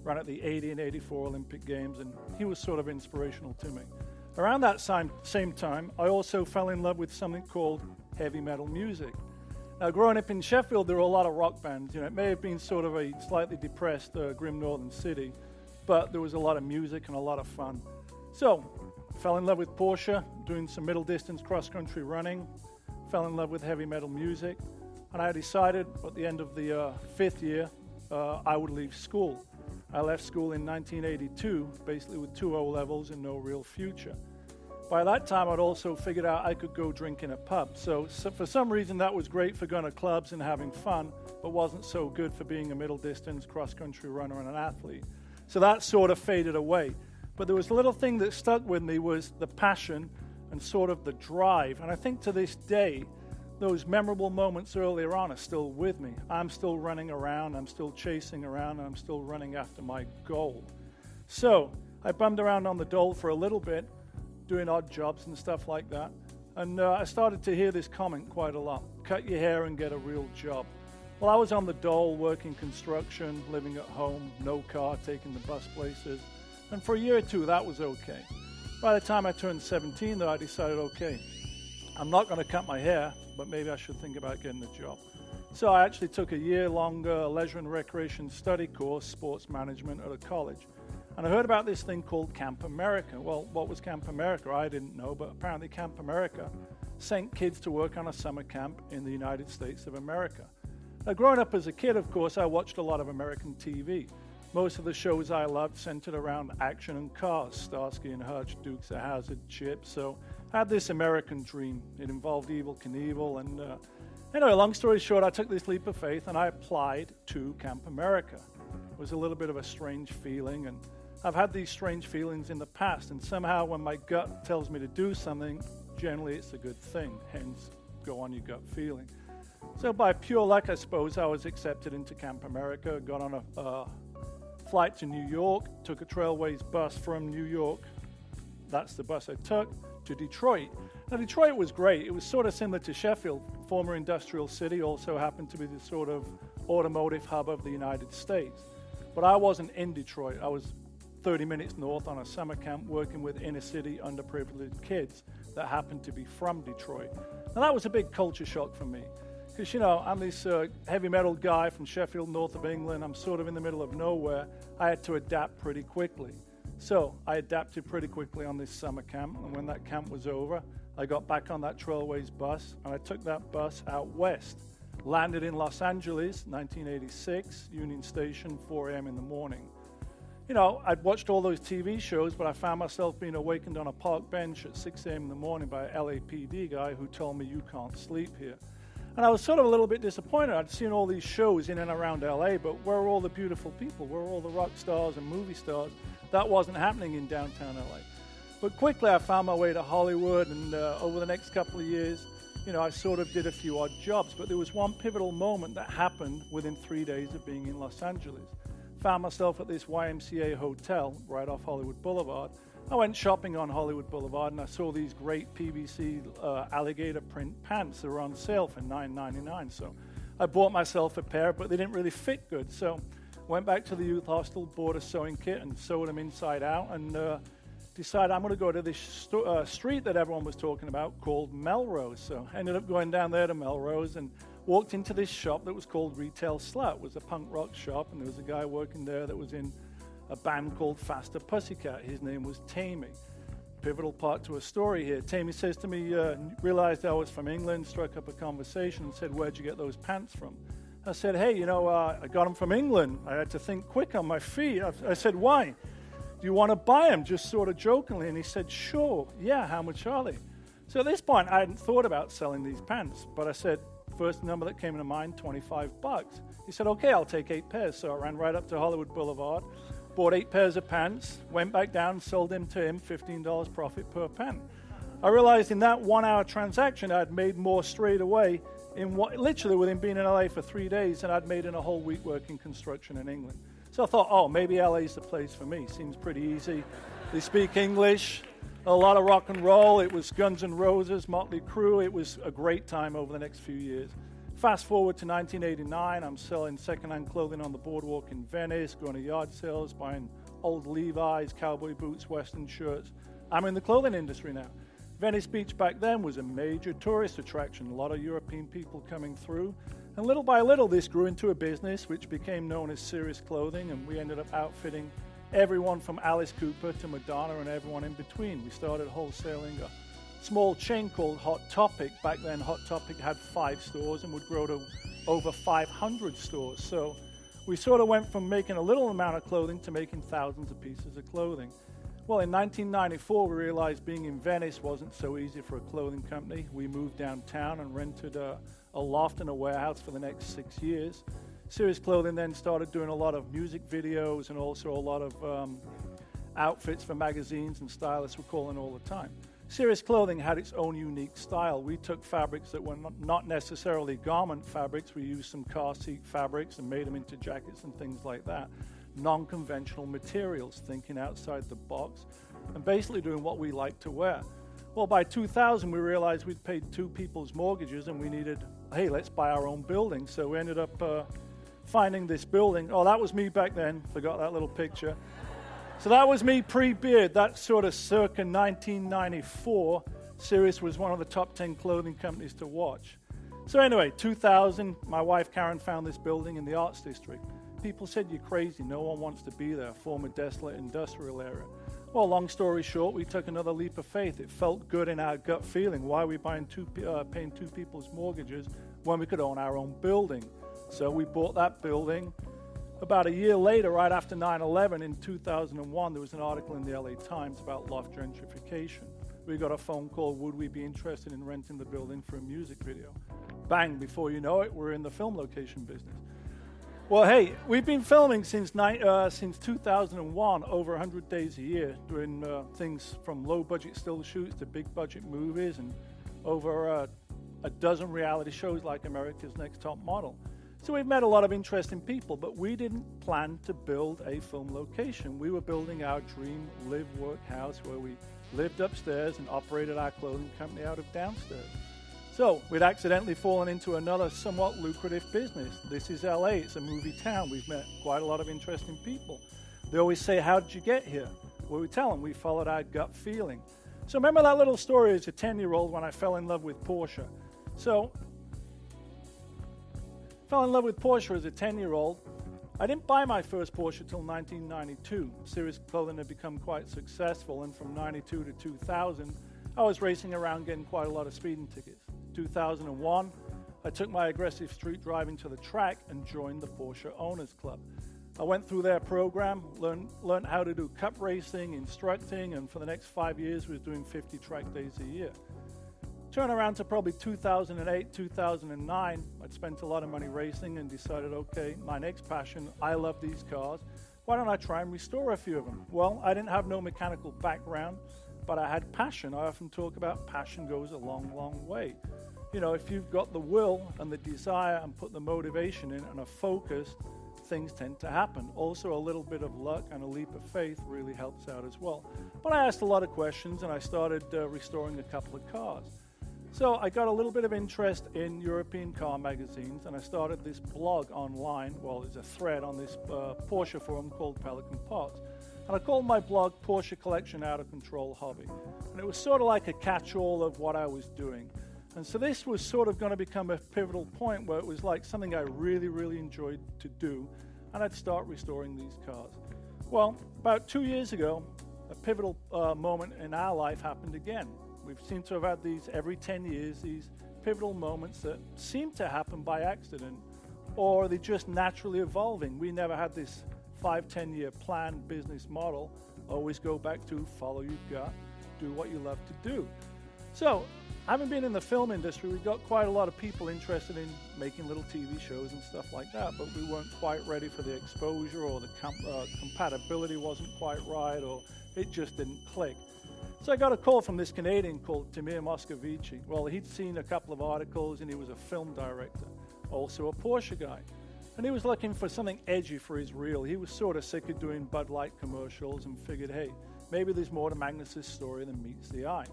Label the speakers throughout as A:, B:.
A: ran at the 80 and 84 Olympic Games, and he was sort of inspirational to me. Around that same time, I also fell in love with something called heavy metal music. Now, growing up in Sheffield, there were a lot of rock bands. It may have been sort of a slightly depressed, grim northern city, but there was a lot of music and a lot of fun. So, fell in love with Porsche, doing some middle distance cross-country running, fell in love with heavy metal music, and I decided at the end of the 5th year, I would leave school. I left school in 1982, basically with 2 O-levels and no real future. By that time, I'd also figured out I could go drink in a pub. So for some reason, that was great for going to clubs and having fun, but wasn't so good for being a middle distance cross-country runner and an athlete. So that sort of faded away. But there was a little thing that stuck with me, was the passion and sort of the drive. And I think to this day, those memorable moments earlier on are still with me. I'm still running around, I'm still chasing around, and I'm still running after my goal. So I bummed around on the dole for a little bit, doing odd jobs and stuff like that. And I started to hear this comment quite a lot: cut your hair and get a real job. Well, I was on the dole, working construction, living at home, no car, taking the bus places. And for a year or two, that was okay. By the time I turned 17, though, I decided, okay, I'm not going to cut my hair, but maybe I should think about getting a job. So I actually took a year-long leisure and recreation study course, sports management, at a college. And I heard about this thing called Camp America. Well, what was Camp America? I didn't know, but apparently Camp America sent kids to work on a summer camp in the United States of America. Now, growing up as a kid, of course, I watched a lot of American TV. Most of the shows I loved centered around action and cars, Starsky and Hutch, Dukes of Hazzard, Chips. So I had this American dream. It involved Evel Knievel. And anyway, long story short, I took this leap of faith and I applied to Camp America. It was a little bit of a strange feeling, and I've had these strange feelings in the past, and somehow when my gut tells me to do something, generally it's a good thing, hence go on your gut feeling. So by pure luck, I suppose, I was accepted into Camp America, got on a flight to New York, took a Trailways bus from New York, that's the bus I took, to Detroit. Now, Detroit was great. It was sort of similar to Sheffield, former industrial city, also happened to be the sort of automotive hub of the United States. But I wasn't in Detroit. I was 30 minutes north on a summer camp working with inner city underprivileged kids that happened to be from Detroit. Now, that was a big culture shock for me. Because, I'm this heavy metal guy from Sheffield, north of England. I'm sort of in the middle of nowhere. I had to adapt pretty quickly. So I adapted pretty quickly on this summer camp. And when that camp was over, I got back on that Trailways bus, and I took that bus out west. Landed in Los Angeles, 1986, Union Station, 4 a.m. in the morning. I'd watched all those TV shows, but I found myself being awakened on a park bench at 6 a.m. in the morning by a LAPD guy who told me, "You can't sleep here." And I was sort of a little bit disappointed. I'd seen all these shows in and around LA, but where are all the beautiful people? Where are all the rock stars and movie stars? That wasn't happening in downtown LA. But quickly I found my way to Hollywood, and over the next couple of years, I sort of did a few odd jobs. But there was one pivotal moment that happened within 3 days of being in Los Angeles. Found myself at this YMCA hotel right off Hollywood Boulevard. I went shopping on Hollywood Boulevard, and I saw these great PVC alligator print pants that were on sale for $9.99. So I bought myself a pair, but they didn't really fit good. So went back to the youth hostel, bought a sewing kit, and sewed them inside out, and decided I'm going to go to this street that everyone was talking about called Melrose. So I ended up going down there to Melrose and walked into this shop that was called Retail Slut. It was a punk rock shop, and there was a guy working there that was in a band called Faster Pussycat. His name was Tumi. Pivotal part to a story here. Tumi says to me, realized I was from England, struck up a conversation and said, "Where'd you get those pants from?" I said, "Hey, I got them from England." I had to think quick on my feet. I said, "Why? Do you want to buy them?" Just sort of jokingly. And he said, "Sure. Yeah, how much are they?" So at this point, I hadn't thought about selling these pants, but I said, first number that came to mind, $25. He said, "Okay, I'll take 8 pairs." So I ran right up to Hollywood Boulevard, bought 8 pairs of pants, went back down, sold them to him, $15 profit per pant. I realized in that 1-hour transaction, I'd made more straight away literally within being in LA for 3 days than I'd made in a whole week working construction in England. So I thought, maybe LA's the place for me. Seems pretty easy. They speak English, a lot of rock and roll. It was Guns N' Roses, Motley Crue. It was a great time over the next few years. Fast forward to 1989, I'm selling secondhand clothing on the boardwalk in Venice, going to yard sales, buying old Levi's, cowboy boots, Western shirts. I'm in the clothing industry now. Venice Beach back then was a major tourist attraction, a lot of European people coming through. And little by little, this grew into a business which became known as Serious Clothing, and we ended up outfitting everyone from Alice Cooper to Madonna and everyone in between. We started wholesaling a small chain called Hot Topic. Back then, Hot Topic had 5 stores and would grow to over 500 stores. So we sort of went from making a little amount of clothing to making thousands of pieces of clothing. Well, in 1994, we realized being in Venice wasn't so easy for a clothing company. We moved downtown and rented a loft and a warehouse for the next 6 years. Serious Clothing then started doing a lot of music videos and also a lot of outfits for magazines, and stylists were calling all the time. Serious Clothing had its own unique style. We took fabrics that were not necessarily garment fabrics. We used some car seat fabrics and made them into jackets and things like that. Non-conventional materials, thinking outside the box, and basically doing what we like to wear. Well, by 2000, we realized we'd paid 2 people's mortgages and we needed, hey, let's buy our own building. So we ended up finding this building. Oh, that was me back then. Forgot that little picture. So that was me pre-beard. That's sort of circa 1994. Serious was one of the top 10 clothing companies to watch. So anyway, 2000, my wife Karen found this building in the Arts District. People said, you're crazy. No one wants to be there. Former desolate industrial area. Well, long story short, we took another leap of faith. It felt good in our gut feeling. Why are we paying 2 people's mortgages when we could own our own building? So we bought that building. About a year later, right after 9/11 in 2001, there was an article in the LA Times about loft gentrification. We got a phone call, would we be interested in renting the building for a music video? Bang, before you know it, we're in the film location business. Well, hey, we've been filming since 2001, over 100 days a year, doing things from low-budget still shoots to big-budget movies, and over a dozen reality shows like America's Next Top Model. So we've met a lot of interesting people, but we didn't plan to build a film location. We were building our dream live-work house where we lived upstairs and operated our clothing company out of downstairs. So we'd accidentally fallen into another somewhat lucrative business. This is LA, it's a movie town. We've met quite a lot of interesting people. They always say, how did you get here? Well, we tell them we followed our gut feeling. So remember that little story as a 10-year-old when I fell in love with Porsche. So fell in love with Porsche as a 10-year-old. I didn't buy my first Porsche till 1992. Serious Clothing had become quite successful, and from 92 to 2000, I was racing around getting quite a lot of speeding tickets. 2001, I took my aggressive street driving to the track and joined the Porsche Owners Club. I went through their program, learned how to do cup racing, instructing, and for the next 5 years was doing 50 track days a year. Turn around to probably 2008, 2009, I'd spent a lot of money racing and decided, okay, my next passion, I love these cars. Why don't I try and restore a few of them? Well, I didn't have no mechanical background, but I had passion. I often talk about passion goes a long, long way. You know, if you've got the will and the desire and put the motivation in and a focus, things tend to happen. Also, a little bit of luck and a leap of faith really helps out as well. But I asked a lot of questions and I started restoring a couple of cars. So I got a little bit of interest in European car magazines, and I started this blog online. Well, there's a thread on this Porsche forum called Pelican Pots. And I called my blog Porsche Collection Out of Control Hobby. And it was sort of like a catch-all of what I was doing. And so this was sort of going to become a pivotal point where it was like something I really, really enjoyed to do. And I'd start restoring these cars. Well, about 2 years ago, a pivotal moment in our life happened again. We've seemed to have had these every 10 years, these pivotal moments that seem to happen by accident, or they're just naturally evolving. We never had this 5-10-year plan business model. Always go back to follow your gut, do what you love to do. So, having been in the film industry, we got quite a lot of people interested in making little TV shows and stuff like that, but we weren't quite ready for the exposure, or the compatibility wasn't quite right, or it just didn't click. So I got a call from this Canadian called Tumi Moscovici. Well, he'd seen a couple of articles and he was a film director, also a Porsche guy. And he was looking for something edgy for his reel. He was sort of sick of doing Bud Light commercials and figured, hey, maybe there's more to Magnus's story than meets the eye.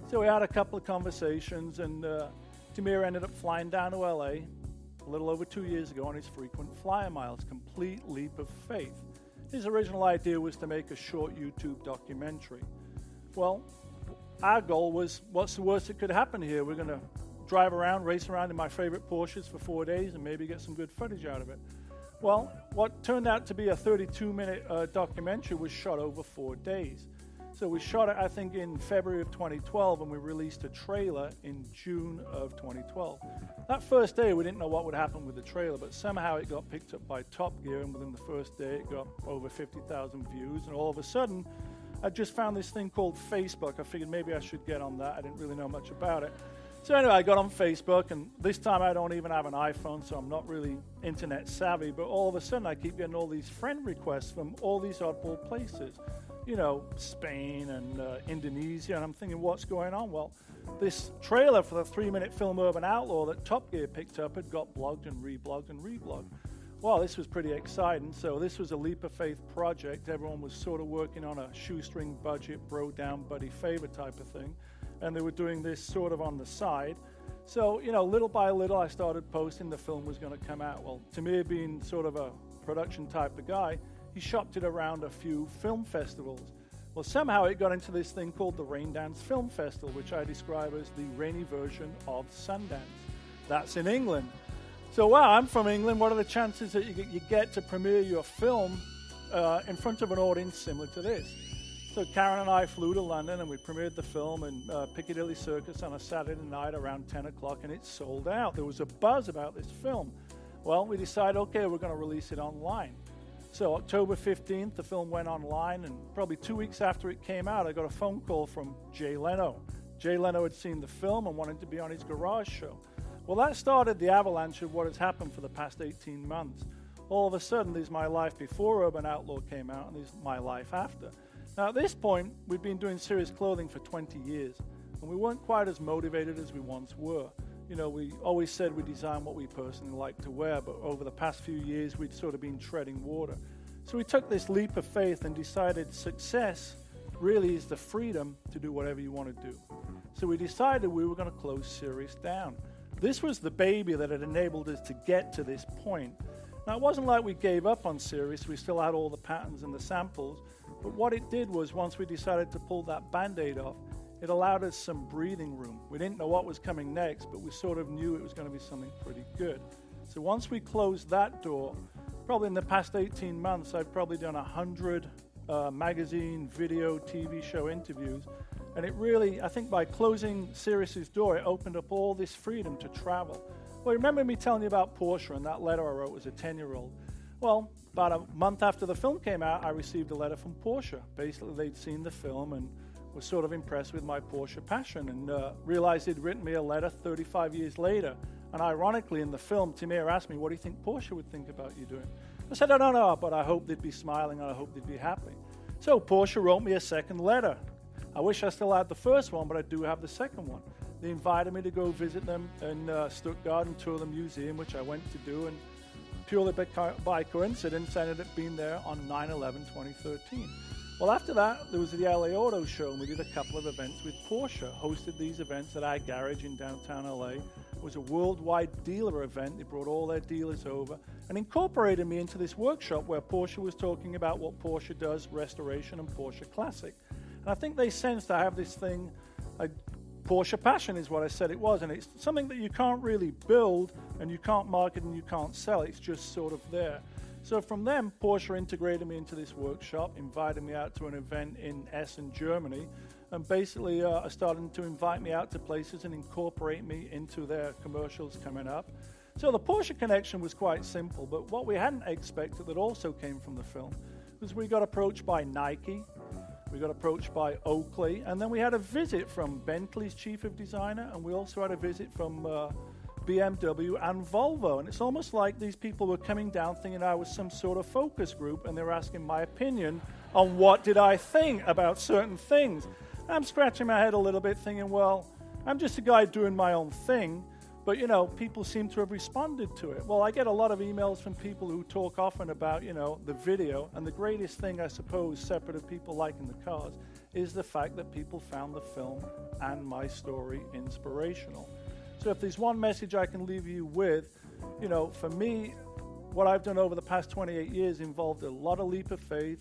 A: So we had a couple of conversations, and Tamir ended up flying down to LA, a little over 2 years ago on his frequent flyer miles. Complete leap of faith. His original idea was to make a short YouTube documentary. Well, our goal was, what's the worst that could happen here? We're going to drive around, race around in my favorite Porsches for 4 days and maybe get some good footage out of it. Well, what turned out to be a 32-minute documentary was shot over 4 days. So we shot it, I think, in February of 2012, and we released a trailer in June of 2012. That first day, we didn't know what would happen with the trailer, but somehow it got picked up by Top Gear, and within the first day, it got over 50,000 views, and all of a sudden, I just found this thing called Facebook. I figured maybe I should get on that. I didn't really know much about it. So anyway, I got on Facebook, and this time I don't even have an iPhone, so I'm not really internet savvy, but all of a sudden I keep getting all these friend requests from all these oddball places. You know, Spain and Indonesia, and I'm thinking, what's going on? Well, this trailer for the 3-minute film Urban Outlaw that Top Gear picked up had got blogged and reblogged and reblogged. Well, this was pretty exciting. So this was a leap of faith project. Everyone was sort of working on a shoestring budget, bro down, buddy favor type of thing. And they were doing this sort of on the side. So, you know, little by little, I started posting the film was going to come out. Well, Tumi being sort of a production type of guy, he shopped it around a few film festivals. Well, somehow it got into this thing called the Raindance Film Festival, which I describe as the rainy version of Sundance. That's in England. So, wow, I'm from England. What are the chances that you get to premiere your film in front of an audience similar to this? So Karen and I flew to London, and we premiered the film in Piccadilly Circus on a Saturday night around 10 o'clock, and it sold out. There was a buzz about this film. Well, we decided, okay, we're going to release it online. So October 15th, the film went online, and probably 2 weeks after it came out, I got a phone call from Jay Leno. Jay Leno had seen the film and wanted to be on his garage show. Well, that started the avalanche of what has happened for the past 18 months. All of a sudden, there's my life before Urban Outlaw came out, and there's my life after. Now, at this point, we'd been doing serious clothing for 20 years, and we weren't quite as motivated as we once were. You know, we always said we design what we personally like to wear, but over the past few years, we'd sort of been treading water. So we took this leap of faith and decided success really is the freedom to do whatever you want to do. So we decided we were going to close Sirius down. This was the baby that had enabled us to get to this point. Now, it wasn't like we gave up on Sirius. We still had all the patterns and the samples. But what it did was, once we decided to pull that Band-Aid off, it allowed us some breathing room. We didn't know what was coming next, but we sort of knew it was going to be something pretty good. So once we closed that door, probably in the past 18 months, I've probably done 100 magazine, video, TV show interviews. And it really, I think by closing Sirius's door, it opened up all this freedom to travel. Well, remember me telling you about Porsche and that letter I wrote as a 10-year-old? Well, about a month after the film came out, I received a letter from Porsche. Basically, they'd seen the film and was sort of impressed with my Porsche passion, and realized they'd written me a letter 35 years later. And ironically, in the film, Timur asked me, what do you think Porsche would think about you doing? I said, I don't know, but I hope they'd be smiling and I hope they'd be happy. So Porsche wrote me a second letter. I wish I still had the first one, but I do have the second one. They invited me to go visit them in Stuttgart and tour the museum, which I went to do, and purely by coincidence, I ended up being there on 9/11/2013. Well, after that, there was the LA Auto Show, and we did a couple of events with Porsche. Hosted these events at our garage in downtown LA. It was a worldwide dealer event. They brought all their dealers over and incorporated me into this workshop where Porsche was talking about what Porsche does, restoration and Porsche Classic. And I think they sensed I have this thing, Porsche passion is what I said it was, and it's something that you can't really build and you can't market and you can't sell. It's just sort of there. So from them, Porsche integrated me into this workshop, invited me out to an event in Essen, Germany, and basically started to invite me out to places and incorporate me into their commercials coming up. So the Porsche connection was quite simple, but what we hadn't expected that also came from the film was we got approached by Nike, we got approached by Oakley, and then we had a visit from Bentley's chief of designer, and we also had a visit from BMW and Volvo. And it's almost like these people were coming down thinking I was some sort of focus group, and they were asking my opinion on what did I think about certain things. And I'm scratching my head a little bit thinking, well, I'm just a guy doing my own thing, but, you know, people seem to have responded to it. Well, I get a lot of emails from people who talk often about, you know, the video, and the greatest thing, I suppose, separate of people liking the cars, is the fact that people found the film and my story inspirational. So if there's one message I can leave you with, you know, for me, what I've done over the past 28 years involved a lot of leap of faith,